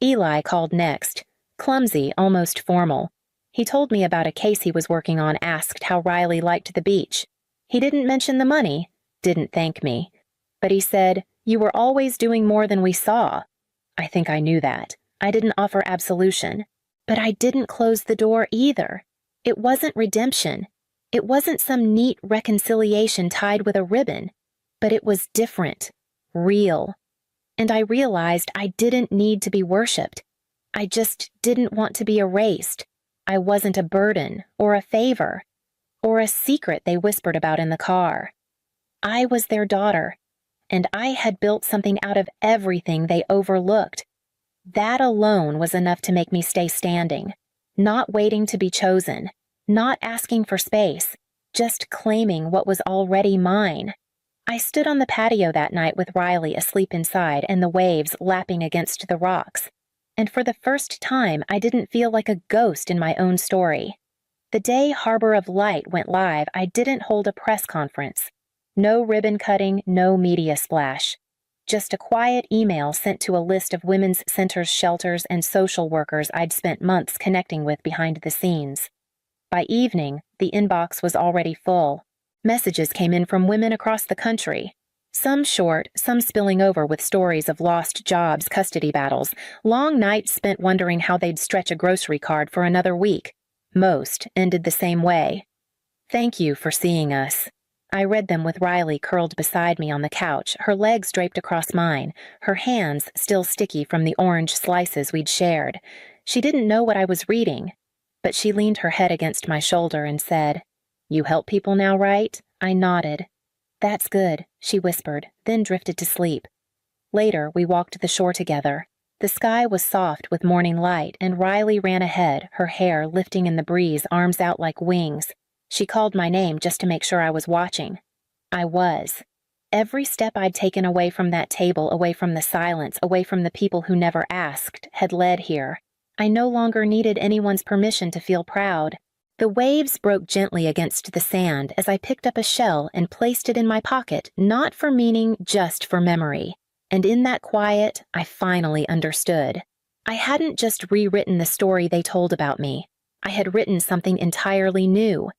Eli called next, clumsy, almost formal. He told me about a case he was working on, asked how Riley liked the beach. He didn't mention the money, didn't thank me. But he said, "You were always doing more than we saw." I think I knew that. I didn't offer absolution. But I didn't close the door either. It wasn't redemption. It wasn't some neat reconciliation tied with a ribbon. But it was different, real. And I realized I didn't need to be worshipped. I just didn't want to be erased. I wasn't a burden or a favor or a secret they whispered about in the car. I was their daughter, and I had built something out of everything they overlooked. That alone was enough to make me stay standing, not waiting to be chosen, not asking for space, just claiming what was already mine. I stood on the patio that night with Riley asleep inside and the waves lapping against the rocks. And for the first time, I didn't feel like a ghost in my own story. The day Harbor of Light went live, I didn't hold a press conference. No ribbon cutting, no media splash. Just a quiet email sent to a list of women's centers, shelters, and social workers I'd spent months connecting with behind the scenes. By evening, the inbox was already full. Messages came in from women across the country. Some short, some spilling over with stories of lost jobs, custody battles, long nights spent wondering how they'd stretch a grocery card for another week. Most ended the same way. "Thank you for seeing us." I read them with Riley curled beside me on the couch, her legs draped across mine, her hands still sticky from the orange slices we'd shared. She didn't know what I was reading, but she leaned her head against my shoulder and said, "You help people now, right?" I nodded. "That's good," she whispered, then drifted to sleep. Later, we walked the shore together. The sky was soft with morning light, and Riley ran ahead, her hair lifting in the breeze, arms out like wings. She called my name just to make sure I was watching. I was. Every step I'd taken away from that table, away from the silence, away from the people who never asked, had led here. I no longer needed anyone's permission to feel proud. The waves broke gently against the sand as I picked up a shell and placed it in my pocket, not for meaning, just for memory. And in that quiet, I finally understood. I hadn't just rewritten the story they told about me. I had written something entirely new,